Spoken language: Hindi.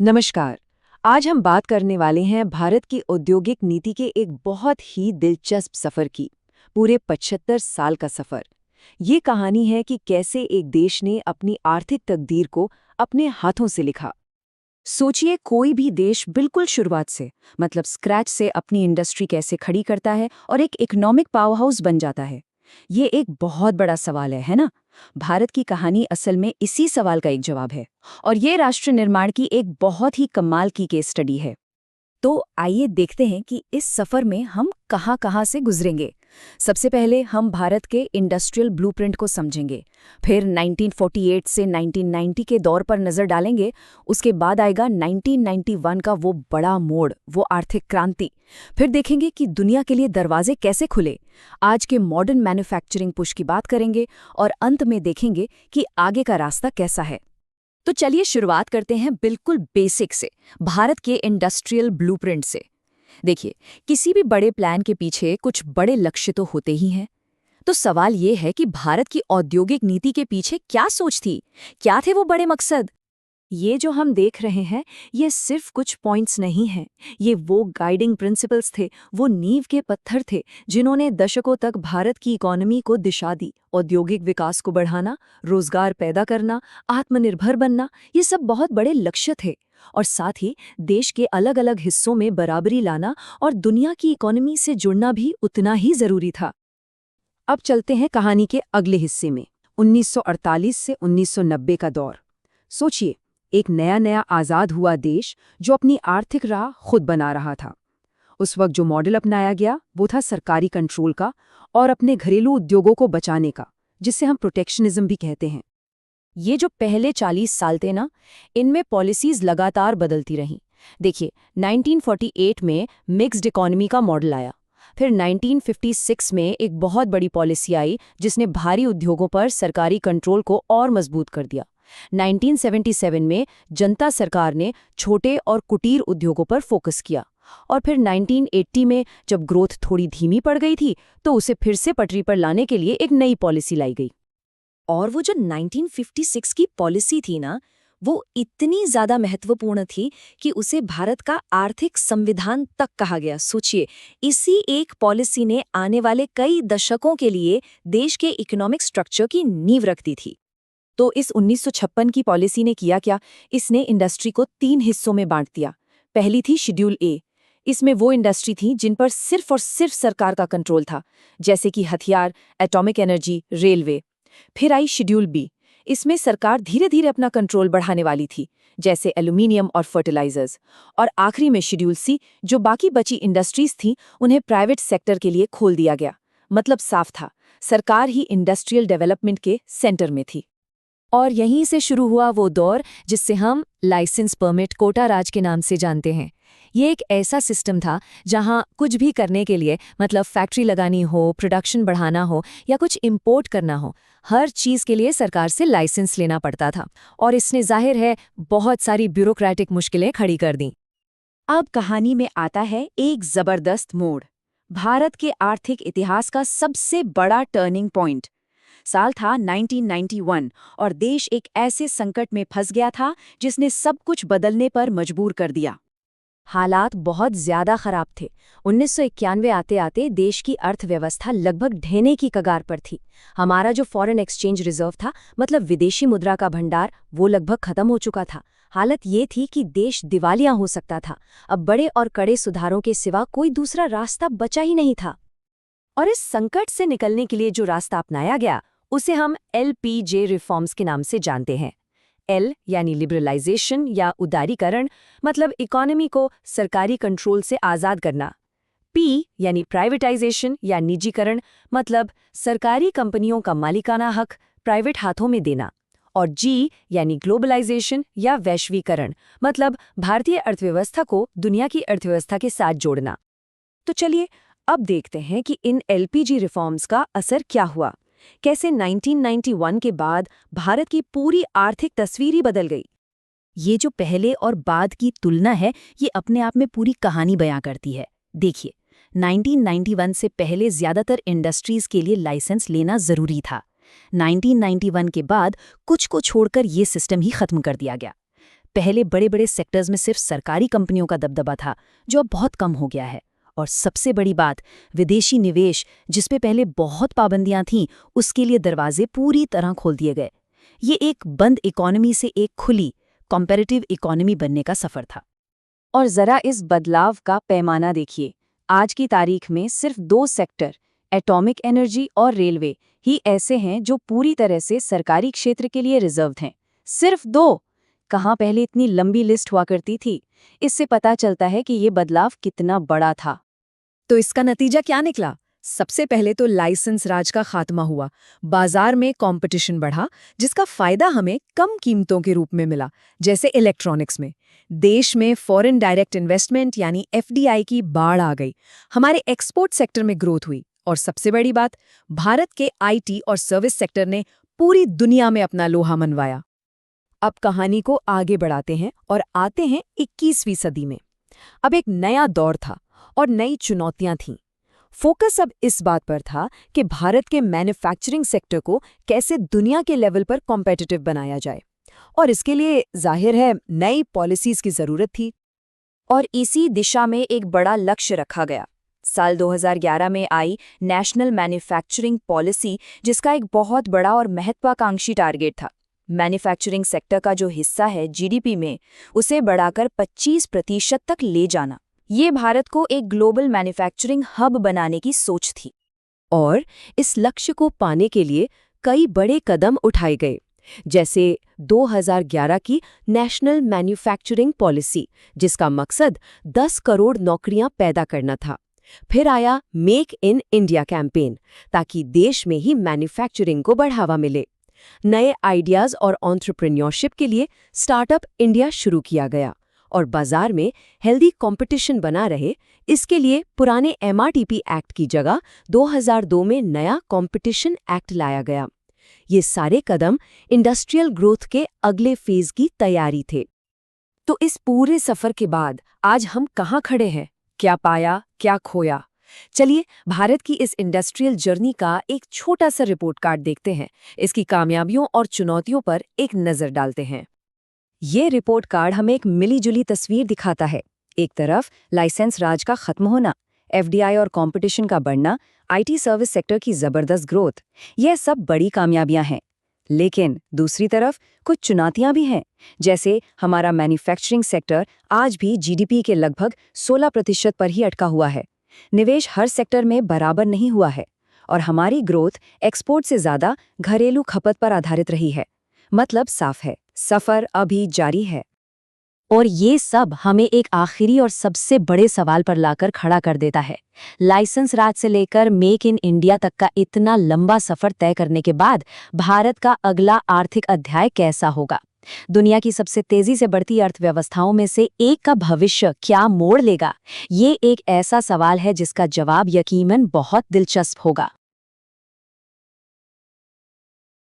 नमस्कार। आज हम बात करने वाले हैं भारत की औद्योगिक नीति के एक बहुत ही दिलचस्प सफर की। पूरे 75 साल का सफर। ये कहानी है कि कैसे एक देश ने अपनी आर्थिक तकदीर को अपने हाथों से लिखा। सोचिए, कोई भी देश बिल्कुल शुरुआत से मतलब स्क्रैच से अपनी इंडस्ट्री कैसे खड़ी करता है और एक इकोनॉमिक पावर हाउस बन जाता है। ये एक बहुत बड़ा सवाल है ना? भारत की कहानी असल में इसी सवाल का एक जवाब है। और ये राष्ट्र निर्माण की एक बहुत ही कमाल की केस स्टडी है। तो आइए देखते हैं कि इस सफर में हम कहाँ-कहाँ से गुजरेंगे। सबसे पहले हम भारत के इंडस्ट्रियल ब्लूप्रिंट को समझेंगे। फिर 1948 से 1990 के दौर पर नजर डालेंगे। उसके बाद आएगा 1991 का वो बड़ा मोड़, वो आर्थिक क्रांति। फिर देखेंगे कि दुनिया के लिए दरवाजे कैसे खुले। आज के मॉडर्न मैन्युफैक्चरिंग पुश की बात करेंगे और अंत में देखेंगे कि आगे का रास्ता कैसा है। तो चलिए शुरुआत करते हैं बिल्कुल बेसिक से, भारत के इंडस्ट्रियल ब्लूप्रिंट से। देखिए, किसी भी बड़े प्लान के पीछे कुछ बड़े लक्ष्य तो होते ही हैं। तो सवाल ये है कि भारत की औद्योगिक नीति के पीछे क्या सोच थी, क्या थे वो बड़े मकसद। ये जो हम देख रहे हैं, ये सिर्फ कुछ पॉइंट्स नहीं हैं। ये वो गाइडिंग प्रिंसिपल्स थे, वो नींव के पत्थर थे, जिन्होंने दशकों तक भारत की इकोनॉमी को दिशा दी। औद्योगिक विकास को बढ़ाना, रोजगार पैदा करना, आत्मनिर्भर बनना, ये सब बहुत बड़े लक्ष्य थे। और साथ ही देश के अलग अलग हिस्सों में बराबरी लाना और दुनिया की इकोनॉमी से जुड़ना भी उतना ही जरूरी था। अब चलते हैं कहानी के अगले हिस्से में, 1948 से 1990 का दौर। सोचिए, एक नया नया आज़ाद हुआ देश जो अपनी आर्थिक राह खुद बना रहा था। उस वक्त जो मॉडल अपनाया गया वो था सरकारी कंट्रोल का और अपने घरेलू उद्योगों को बचाने का, जिसे हम प्रोटेक्शनिज्म भी कहते हैं। ये जो पहले 40 साल थे ना, इनमें पॉलिसीज लगातार बदलती रहीं। देखिए, 1948 में मिक्स्ड इकोनॉमी का मॉडल आया। फिर 1956 में एक बहुत बड़ी पॉलिसी आई जिसने भारी उद्योगों पर सरकारी कंट्रोल को और मजबूत कर दिया। 1977 में जनता सरकार ने छोटे और कुटीर उद्योगों पर फोकस किया। और फिर 1980 में जब ग्रोथ थोड़ी धीमी पड़ गई थी, तो उसे फिर से पटरी पर लाने के लिए एक नई पॉलिसी लाई गई। और वो जो 1956 की पॉलिसी थी ना, वो इतनी ज्यादा महत्वपूर्ण थी कि उसे भारत का आर्थिक संविधान तक कहा गया। सोचिए, इसी एक पॉलिसी ने आने वाले कई दशकों के लिए देश के इकोनॉमिक स्ट्रक्चर की नींव रख दी थी। तो इस 1956 की पॉलिसी ने किया क्या? इसने इंडस्ट्री को 3 हिस्सों में बांट दिया। पहली थी शेड्यूल ए। इसमें वो इंडस्ट्री थी जिन पर सिर्फ और सिर्फ सरकार का कंट्रोल था, जैसे कि हथियार, एटॉमिक एनर्जी, रेलवे। फिर आई शेड्यूल बी। इसमें सरकार धीरे धीरे अपना कंट्रोल बढ़ाने वाली थी, जैसे एल्यूमिनियम और फर्टिलाइजर्स। और आखिरी में शेड्यूल सी, जो बाकी बची इंडस्ट्रीज थीं, उन्हें प्राइवेट सेक्टर के लिए खोल दिया गया। मतलब साफ था, सरकार ही इंडस्ट्रियल डेवलपमेंट के सेंटर में थी। और यहीं से शुरू हुआ वो दौर जिससे हम लाइसेंस परमिट कोटा राज के नाम से जानते हैं। ये एक ऐसा सिस्टम था जहां कुछ भी करने के लिए, मतलब फैक्ट्री लगानी हो, प्रोडक्शन बढ़ाना हो या कुछ इंपोर्ट करना हो, हर चीज़ के लिए सरकार से लाइसेंस लेना पड़ता था। और इसने जाहिर है बहुत सारी ब्यूरोक्रेटिक मुश्किलें खड़ी कर दी। अब कहानी में आता है एक जबरदस्त मोड़, भारत के आर्थिक इतिहास का सबसे बड़ा टर्निंग पॉइंट। साल था 1991 और देश एक ऐसे संकट में फंस गया था जिसने सब कुछ बदलने पर मजबूर कर दिया। हालात बहुत ज्यादा खराब थे। 1991 आते आते देश की अर्थव्यवस्था लगभग ढहने की कगार पर थी। हमारा जो फॉरेन एक्सचेंज रिजर्व था, मतलब विदेशी मुद्रा का भंडार, वो लगभग खत्म हो चुका था। हालत ये थी कि देश दिवालिया हो सकता था। अब बड़े और कड़े सुधारों के सिवा कोई दूसरा रास्ता बचा ही नहीं था। और इस संकट से निकलने के लिए जो रास्ता अपनाया गया, उसे हम LPJ रिफॉर्म्स के नाम से जानते हैं। L यानी लिबरलाइजेशन या उदारीकरण, मतलब इकोनॉमी को सरकारी कंट्रोल से आज़ाद करना। P यानी प्राइवेटाइजेशन या निजीकरण, मतलब सरकारी कंपनियों का मालिकाना हक प्राइवेट हाथों में देना। और G यानी ग्लोबलाइजेशन या वैश्वीकरण, मतलब भारतीय अर्थव्यवस्था को दुनिया की अर्थव्यवस्था के साथ जोड़ना। तो चलिए अब देखते हैं कि इन LPG रिफॉर्म्स का असर क्या हुआ। कैसे 1991 के बाद भारत की पूरी आर्थिक तस्वीर ही बदल गई। ये जो पहले और बाद की तुलना है, ये अपने आप में पूरी कहानी बयां करती है। देखिए, 1991 से पहले ज्यादातर इंडस्ट्रीज के लिए लाइसेंस लेना जरूरी था। 1991 के बाद कुछ को छोड़कर ये सिस्टम ही खत्म कर दिया गया। पहले बड़े बड़े सेक्टर्स में सिर्फ सरकारी कंपनियों का दबदबा था, जो अब बहुत कम हो गया है। और सबसे बड़ी बात, विदेशी निवेश, जिस पे पहले बहुत पाबंदियां थीं, उसके लिए दरवाजे पूरी तरह खोल दिए गए। ये एक बंद इकोनॉमी से एक खुली, कॉम्पेरेटिव इकोनॉमी बनने का सफर था। और जरा इस बदलाव का पैमाना देखिए। आज की तारीख में सिर्फ 2 सेक्टर, एटॉमिक एनर्जी और रेलवे, ही ऐसे हैं जो पूरी तरह से सरकारी क्षेत्र के लिए रिजर्व्ड हैं। सिर्फ 2! कहाँ पहले इतनी लंबी लिस्ट हुआ करती थी। इससे पता चलता है कि ये बदलाव कितना बड़ा था। तो इसका नतीजा क्या निकला? सबसे पहले तो लाइसेंस राज का खात्मा हुआ। बाजार में कंपटीशन बढ़ा, जिसका फायदा हमें कम कीमतों के रूप में मिला, जैसे इलेक्ट्रॉनिक्स में। देश में फॉरेन डायरेक्ट इन्वेस्टमेंट यानी एफडीआई की बाढ़ आ गई। हमारे एक्सपोर्ट सेक्टर में ग्रोथ हुई। और सबसे बड़ी बात, भारत के आईटी और सर्विस सेक्टर ने पूरी दुनिया में अपना लोहा मनवाया। अब कहानी को आगे बढ़ाते हैं और आते हैं 21वीं सदी में। अब एक नया दौर था और नई चुनौतियां थीं। फोकस अब इस बात पर था कि भारत के मैन्युफैक्चरिंग सेक्टर को कैसे दुनिया के लेवल पर कॉम्पिटिटिव बनाया जाए, और इसके लिए जाहिर है नई पॉलिसीज की जरूरत थी। और इसी दिशा में एक बड़ा लक्ष्य रखा गया। साल 2011 में आई नेशनल मैन्युफैक्चरिंग पॉलिसी, जिसका एक बहुत बड़ा और महत्वाकांक्षी टारगेट था। मैन्युफैक्चरिंग सेक्टर का जो हिस्सा है जीडीपी में, उसे बढ़ाकर 25% तक ले जाना। ये भारत को एक ग्लोबल मैन्युफैक्चरिंग हब बनाने की सोच थी। और इस लक्ष्य को पाने के लिए कई बड़े कदम उठाए गए, जैसे 2011 की नेशनल मैन्युफैक्चरिंग पॉलिसी, जिसका मकसद 10 करोड़ नौकरियां पैदा करना था। फिर आया मेक इन इंडिया कैंपेन, ताकि देश में ही मैन्युफैक्चरिंग को बढ़ावा मिले। नए आइडियाज और एंटरप्रेन्योरशिप के लिए स्टार्टअप इंडिया शुरू किया गया। और बाजार में हेल्दी कंपटीशन बना रहे, इसके लिए पुराने एमआरटीपी एक्ट की जगह 2002 में नया कंपटीशन एक्ट लाया गया। ये सारे कदम इंडस्ट्रियल ग्रोथ के अगले फेज की तैयारी थे। तो इस पूरे सफर के बाद आज हम कहाँ खड़े हैं? क्या पाया, क्या खोया? चलिए भारत की इस इंडस्ट्रियल जर्नी का एक छोटा सा रिपोर्ट कार्ड देखते हैं। इसकी कामयाबियों और चुनौतियों पर एक नजर डालते हैं। ये रिपोर्ट कार्ड हमें एक मिली-जुली तस्वीर दिखाता है। एक तरफ लाइसेंस राज का खत्म होना, एफडीआई और कंपटीशन का बढ़ना, आईटी सर्विस सेक्टर की जबरदस्त ग्रोथ, यह सब बड़ी कामयाबियां हैं। लेकिन दूसरी तरफ कुछ चुनौतियां भी हैं, जैसे हमारा मैन्युफैक्चरिंग सेक्टर आज भी जीडीपी के लगभग 16% पर ही अटका हुआ है। निवेश हर सेक्टर में बराबर नहीं हुआ है और हमारी ग्रोथ एक्सपोर्ट से ज्यादा घरेलू खपत पर आधारित रही है। मतलब साफ है, सफर अभी जारी है। और ये सब हमें एक आखिरी और सबसे बड़े सवाल पर लाकर खड़ा कर देता है। लाइसेंस राज से लेकर मेक इन इंडिया तक का इतना लंबा सफर तय करने के बाद भारत का अगला आर्थिक अध्याय कैसा होगा? दुनिया की सबसे तेजी से बढ़ती अर्थव्यवस्थाओं में से एक का भविष्य क्या मोड़ लेगा? ये एक ऐसा सवाल है जिसका जवाब यकीनन बहुत दिलचस्प होगा।